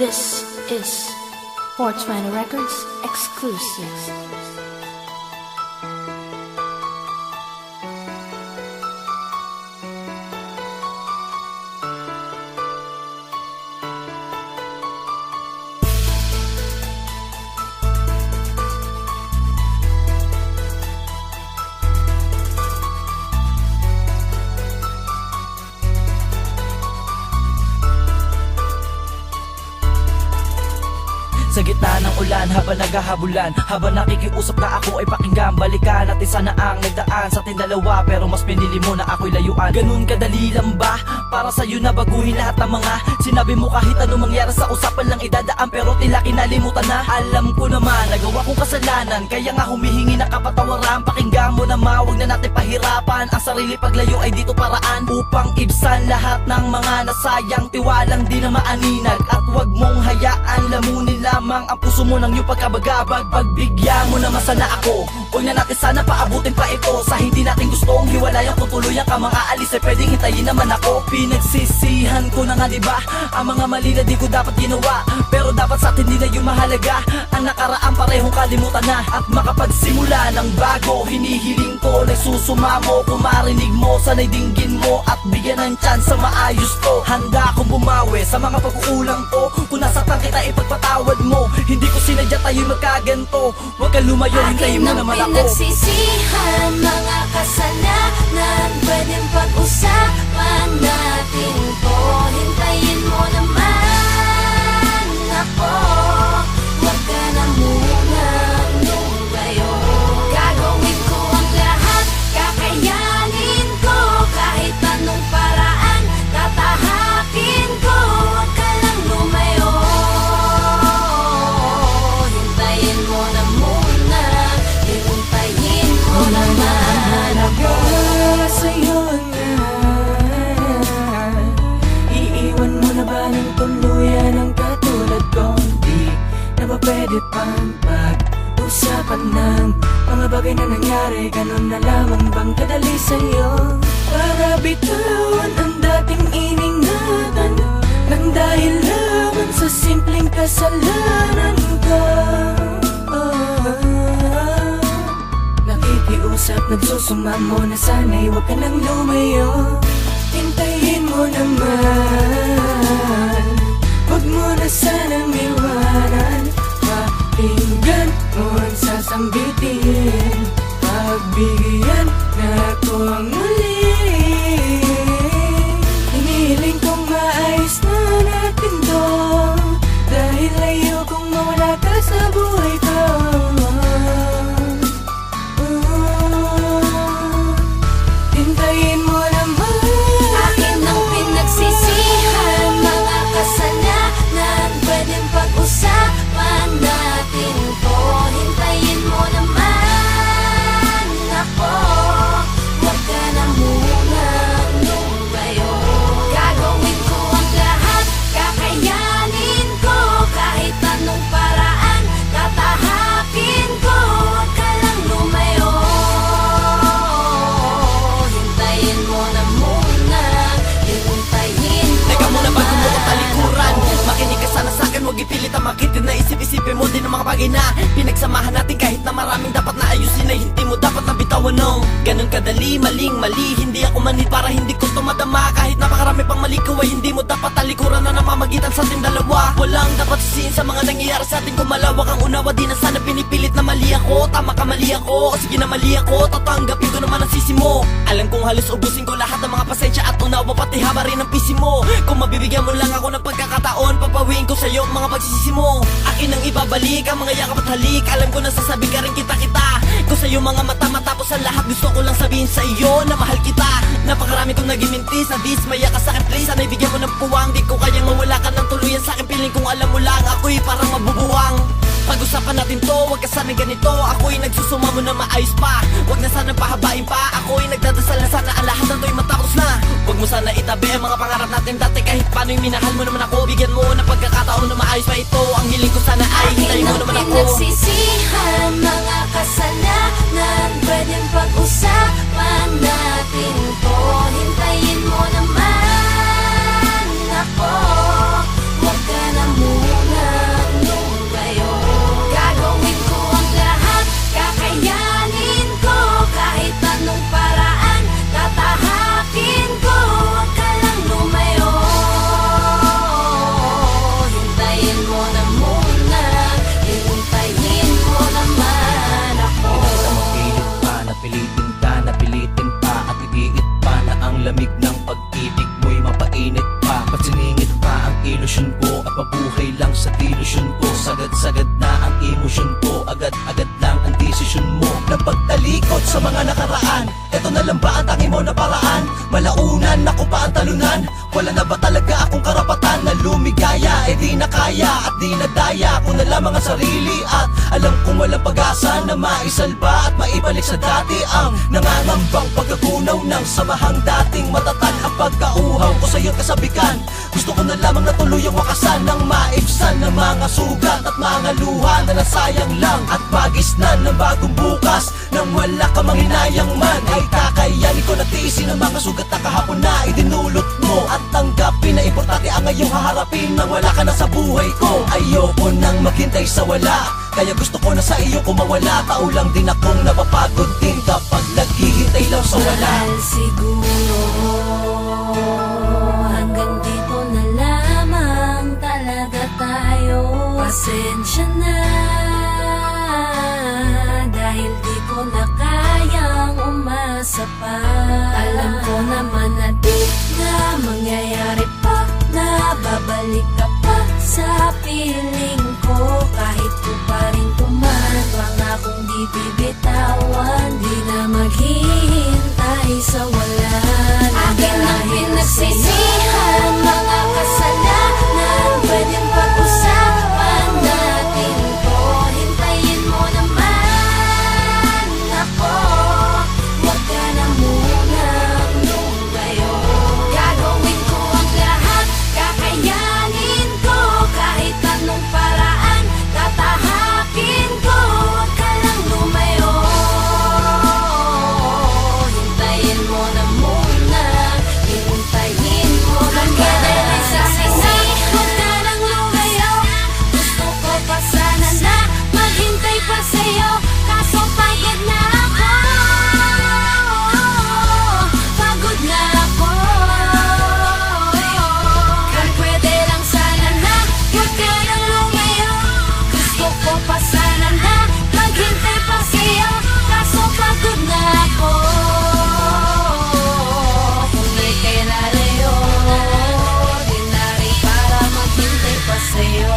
This is 420 Records exclusive. Sa gitna ng ulan habang naghahabulan, habang nakikiusap na ako ay pakinggan, balikan natin sana ang nagdaan sa ating dalawa, pero mas pinili mo na ako'y layuan. Ganun kadali lang ba para sa'yo na baguhin lahat ng mga sinabi mo? Kahit anong mangyari sa usapan lang idadaan, pero tila kinalimutan na. Alam ko naman nagawa kong kasalanan, kaya nga humihingi ng kapatawaran. Pakinggan mo naman, huwag na natin pahirapan ang sarili, paglayo ay dito paraan upang ibsan lahat ng mga nasayang tiwalang di na maaninag. At huwag mong hayaan lamunin lamang ang puso mo ng iyong pagkabagabag. Pagbigyan mo naman sana ako, huwag na natin sana paabutin pa ito. Sa hindi natin gustong hiwalayan kung tuluyan ka mga alis, ay pwedeng hintayin naman ako. Pinagsisihan ko na nga diba ang mga mali na di ko dapat ginawa, pero dapat sa atin di na yung mahalaga. Ang nakaraan parehong kalimutan na, at makapagsimula ng bago. Hinihiling ko na susumamo, kung marinig mo sana'y dinggin mo at bigyan ng chance sa maayos to. Handa akong bumawi sa mga pagkukulang ko, kung nasaktan kita ipagpatawad mo. Hindi ko sinadya tayo'y magkaganto, huwag kang lumayo, hintayin mo naman ako. Akin ang pinagsisihan, mga kasalanan, pwedeng pag-usapan natin po. Hintayin mo naman ako, huwag ka na munang lumayo. Gagawin ko ang lahat, kakayanin ko, kahit anong paraan, tatahakin ko, huwag ka lang lumayo. Hintayin mo na muna, hintayin mo naman ako. Sa'yo na, iiwan mo na ba ng tuluyan ang katulad ko? Di na ba pwede pang pag-usapan ng mga bagay na nangyari? Ganun na lamang bang kadali sa'yo? Para bitawan ang dating iningatan nang dahil lamang sa simpleng kasalanan ko. Nakikiusap, nagsusumamo na sana'y huwag ka nang lumayo. Hintayin mo naman, huwag mo na sanang iwanan. Pakinggan mo ang sasambitin, pagbigyan na ako ang muli. Hinihiling kong maayos na natin to, dahil ayokong mawala ka sa buhay ko. Hintayin mo naman. Akin ang pinagsisihan, mga kasalanan, pwedeng pag-usapan natin po. Hintayin mo naman ako, huwag ka na munang lumayo. Gagawin ko ang lahat, kakayanin ko, kahit anong paraan, tatahakin ko, huwag ka lang lumayo. Hintayin mo na muna, hintayin mo. Teka muna bago mo ko naman talikuran, ako. makinig ka sana sa'kin, huwag ipilit ang makitin na isip-isipin mo din ang mga bagay na pinagsamahan natin. Kahit na maraming dapat na ayusin ay hindi mo dapat na bitawan, no. Ganun kadali, maling mali, hindi ako manhid para hindi ko tumadama. Kahit napakarami pang mali ko ay hindi mo dapat talikuran na namamagitan sa ating dalawa. Walang dapat sisihin sa mga nangyayari sa atin, kung malawak ang unawa. Di na sana pinipilit na mali ako, tama ka mali ako, sige na mali ako, tatanggapin ko naman ang sisi mo. Alam kong halos ubusin ko lahat ng mga pasensya at unawa, pati haba rin ang pisi mo. Kung mabibigyan mo lang ako ng pagkakataon, papawiin ko sa'yo ang mga pagsisisi mo. Akin ang ibabalik ang mga yakap at halik, alam ko nasasabi ka rin kita ko sa'yo mga mata. Matapos ang lahat gusto ko lang sabihin sa iyo na mahal kita. Napakarami kong naging mintis, na dismaya ka sa'kin please. Sana'y bigyan mo ng puwang, di ko kayang mawala ka ng tuluyan sa'kin. Piling kong alam mo lang, ako'y parang mabubuwang. Pag-usapan natin to, wag ka sana'y ganito. Ako'y nagsusumamo na maayos pa, wag na sanang pahabain pa. Ako'y nagdadasal na sana ang lahat ng to'y matapos na. Wag mo sana itabi ang mga pangarap natin dati, kahit paano'y minahal mo naman ako. Bigyan mo ng pagkakataon na maayos pa ito. Ang hiling ko sana ay hintayin mo naman ako. Pinagsisihan, mga kasalanan, pwedeng pag-usapan natin po. Hintayin mo naman ako, huwag ka na muna At mabuhay lang sa delusyon ko. Sagad-sagad na ang emosyon ko. Agad-agad lang ang desisyon mo. Nang pagtalikod sa mga nakaraan, eto na lang ba ang tangi mo na paraan? Malaunan, ako pa ang talunan. Wala na ba talaga akong karapatan na lumigaya? Eh di na kaya at di na daya ko na lamang ang sarili. At alam kong walang pag-asa na maisalba at maibalik sa dati ang nangangambang pagkagunaw ng samahang dating matatag. Ang pagkauhaw ko sa'yo't kasabikan, gusto ko na lamang na tuluyang wakasan ng maibsan ng mga sugat at mga luha na nasayang lang. At magisnan ng bagong bukas nang wala ka mang hinayang man. Ay kakayanin ko na tiisin ang mga sugat na kahapon na idinulot mo. At tanggapin na importante ang ngayong haharapin nang wala ka na sa buhay ko. Ayoko nang maghintay sa wala, kaya gusto ko na sa iyo kung mawala. Tao lang din akong napapagod din kapag naghihintay lang sa wala. Mahal siguro hanggang dito na lamang talaga tayo. Pasensya na dahil di ko na kayang umasa pa. Alam ko naman na di na mangyayari pa, na babalik ka pa sa piling ko. Kahit ko pa rin kuman, pangakong di bibitawan, di na maghihintay sa wala. Akin ang pinagsisihan, mga kasalanan, pwedeng pag-usapan natin to. Hintayin mo naman ako, wag ka na munang lumayo. Gagawin ko ang lahat, kakayanin ko, kahit anong paraan, tatahakin ko. Wag ka lang lumayo, hintayin mo na muna, hintayin mo na wag ka lang lumayo. Gusto ko pa sana na maghintay pa sa'yo, kaso pagod na ako. Pagod na ako. Kung pwede lang sana na wag ka lang lumayo. Gusto ko pa sana na maghintay pa sa'yo, kaso pagod na ako. Kung di kayo lalayo, di na rin para maghintay pa sa'yo.